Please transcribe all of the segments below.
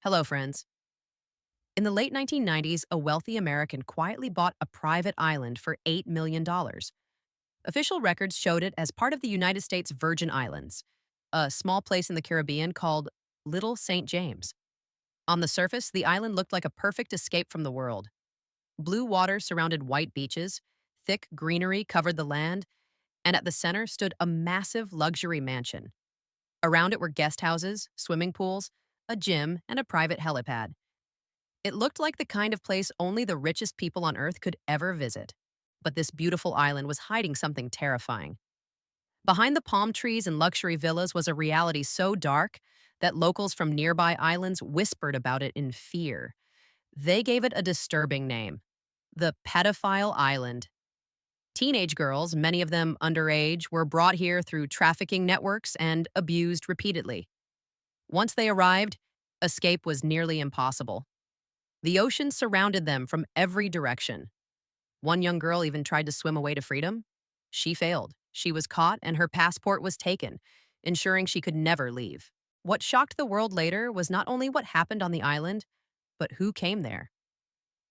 Hello, friends. In the late 1990s, a wealthy American quietly bought a private island for $8 million. dollars. Official records showed it as part of the United States Virgin Islands, a small place in the Caribbean called Little St. James. On the surface, the island looked like a perfect escape from the world. Blue water surrounded white beaches, thick greenery covered the land, and at the center stood a massive luxury mansion. Around it were guest houses, swimming pools, a gym, and a private helipad. It looked like the kind of place only the richest people on Earth could ever visit. But this beautiful island was hiding something terrifying. Behind the palm trees and luxury villas was a reality so dark that locals from nearby islands whispered about it in fear. They gave it a disturbing name: the Pedophile Island. Teenage girls, many of them underage, were brought here through trafficking networks and abused repeatedly. Once they arrived, escape was nearly impossible. The ocean surrounded them from every direction. One young girl even tried to swim away to freedom. She failed. She was caught and her passport was taken, ensuring she could never leave. What shocked the world later was not only what happened on the island, but who came there.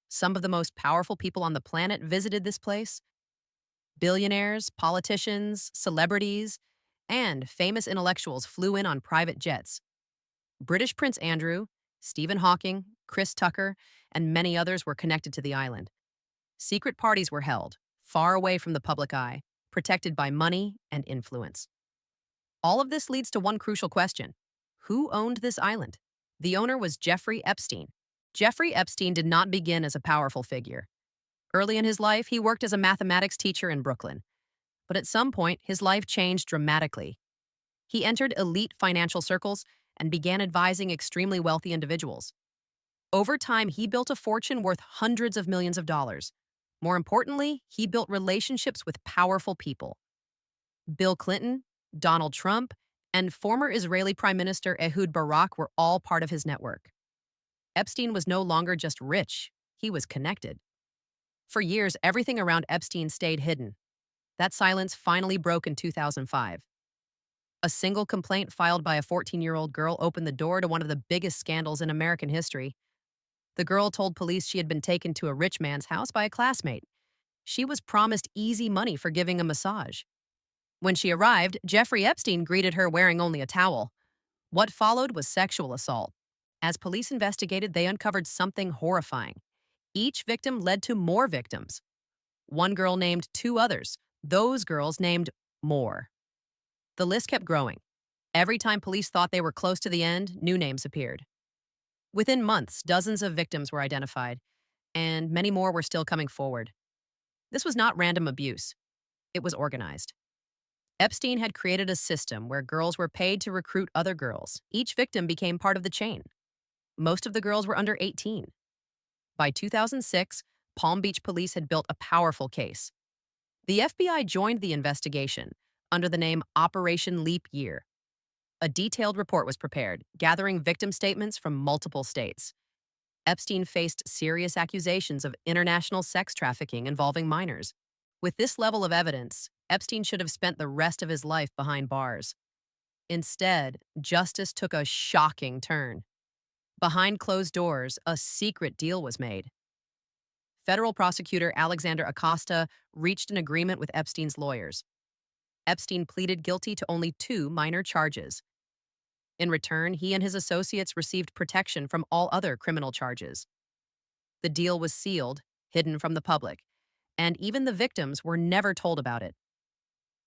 Some of the most powerful people on the planet visited this place: billionaires, politicians, celebrities, and famous intellectuals flew in on private jets. British Prince Andrew, Stephen Hawking, Chris Tucker, and many others were connected to the island. Secret parties were held, far away from the public eye, protected by money and influence. All of this leads to one crucial question: who owned this island? The owner was Jeffrey Epstein. Jeffrey Epstein did not begin as a powerful figure. Early in his life, he worked as a mathematics teacher in Brooklyn. But at some point, his life changed dramatically. He entered elite financial circles and began advising extremely wealthy individuals. Over time, he built a fortune worth hundreds of millions of dollars. More importantly, he built relationships with powerful people. Bill Clinton, Donald Trump, and former Israeli Prime Minister Ehud Barak were all part of his network. Epstein was no longer just rich, he was connected. For years, everything around Epstein stayed hidden. That silence finally broke in 2005. A single complaint filed by a 14-year-old girl opened the door to one of the biggest scandals in American history. The girl told police she had been taken to a rich man's house by a classmate. She was promised easy money for giving a massage. When she arrived, Jeffrey Epstein greeted her wearing only a towel. What followed was sexual assault. As police investigated, they uncovered something horrifying. Each victim led to more victims. One girl named two others. Those girls named more. The list kept growing. Every time police thought they were close to the end, new names appeared. Within months, dozens of victims were identified, and many more were still coming forward. This was not random abuse. It was organized. Epstein had created a system where girls were paid to recruit other girls. Each victim became part of the chain. Most of the girls were under 18. By 2006, Palm Beach police had built a powerful case. The FBI joined the investigation under the name Operation Leap Year. A detailed report was prepared, gathering victim statements from multiple states. Epstein faced serious accusations of international sex trafficking involving minors. With this level of evidence, Epstein should have spent the rest of his life behind bars. Instead, justice took a shocking turn. Behind closed doors, a secret deal was made. Federal prosecutor Alexander Acosta reached an agreement with Epstein's lawyers. Epstein pleaded guilty to only two minor charges. In return, he and his associates received protection from all other criminal charges. The deal was sealed, hidden from the public, and even the victims were never told about it.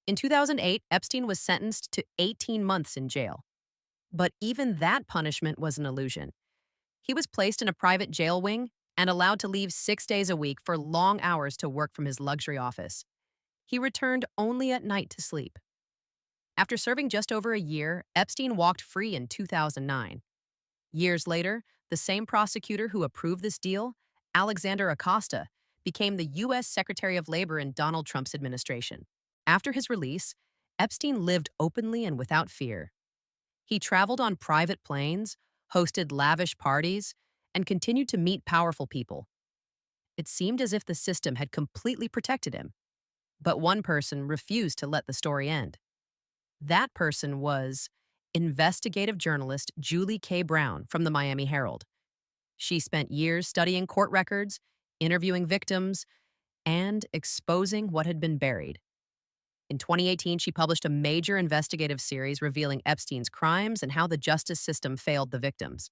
In 2008, Epstein was sentenced to 18 months in jail. But even that punishment was an illusion. He was placed in a private jail wing and allowed to leave 6 days a week for long hours to work from his luxury office. He returned only at night to sleep. After serving just over a year, Epstein walked free in 2009. Years later, the same prosecutor who approved this deal, Alexander Acosta, became the U.S. Secretary of Labor in Donald Trump's administration. After his release, Epstein lived openly and without fear. He traveled on private planes, hosted lavish parties, and continued to meet powerful people. It seemed as if the system had completely protected him. But one person refused to let the story end. That person was investigative journalist Julie K. Brown from the Miami Herald. She spent years studying court records, interviewing victims, and exposing what had been buried. In 2018, she published a major investigative series revealing Epstein's crimes and how the justice system failed the victims.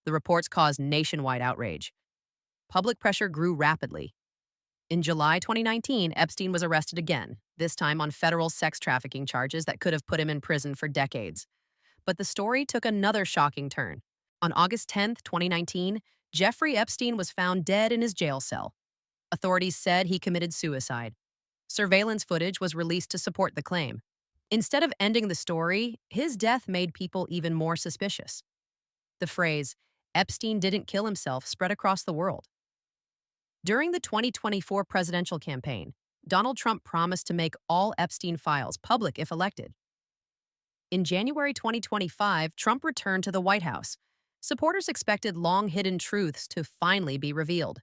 The reports caused nationwide outrage. Public pressure grew rapidly. In July 2019, Epstein was arrested again, this time on federal sex trafficking charges that could have put him in prison for decades. But the story took another shocking turn. On August 10th, 2019, Jeffrey Epstein was found dead in his jail cell. Authorities said he committed suicide. Surveillance footage was released to support the claim. Instead of ending the story, his death made people even more suspicious. The phrase, "Epstein didn't kill himself," spread across the world. During the 2024 presidential campaign, Donald Trump promised to make all Epstein files public if elected. In January 2025, Trump returned to the White House. Supporters expected long-hidden truths to finally be revealed.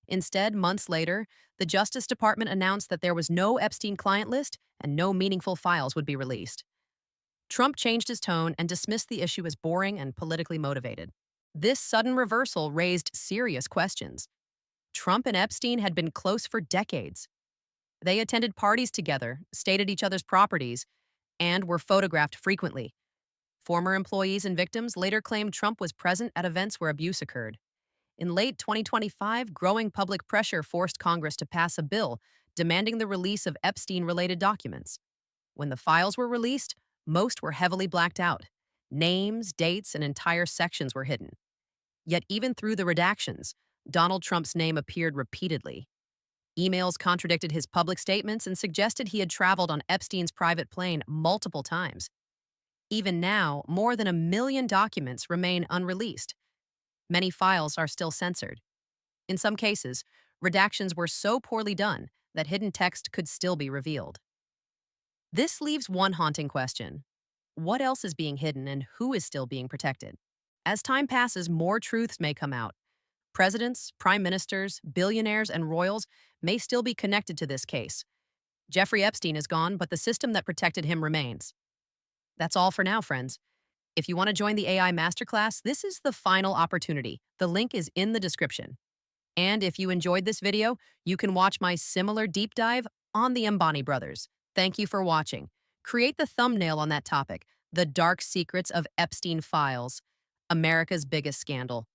Instead, months later, the Justice Department announced that there was no Epstein client list and no meaningful files would be released. Trump changed his tone and dismissed the issue as boring and politically motivated. This sudden reversal raised serious questions. Trump and Epstein had been close for decades. They attended parties together, stayed at each other's properties, and were photographed frequently. Former employees and victims later claimed Trump was present at events where abuse occurred. In late 2025, growing public pressure forced Congress to pass a bill demanding the release of Epstein-related documents. When the files were released, most were heavily blacked out. Names, dates, and entire sections were hidden. Yet even through the redactions, Donald Trump's name appeared repeatedly. Emails contradicted his public statements and suggested he had traveled on Epstein's private plane multiple times. Even now, more than 1 million documents remain unreleased. Many files are still censored. In some cases, redactions were so poorly done that hidden text could still be revealed. This leaves one haunting question. What else is being hidden and who is still being protected? As time passes, more truths may come out. Presidents, prime ministers, billionaires, and royals may still be connected to this case. Jeffrey Epstein is gone, but the system that protected him remains. That's all for now, friends. If you want to join the AI Masterclass, this is the final opportunity. The link is in the description. And if you enjoyed this video, you can watch my similar deep dive on the Ambani brothers. Thank you for watching. Create the thumbnail on that topic, The Dark Secrets of Epstein Files, America's Biggest Scandal.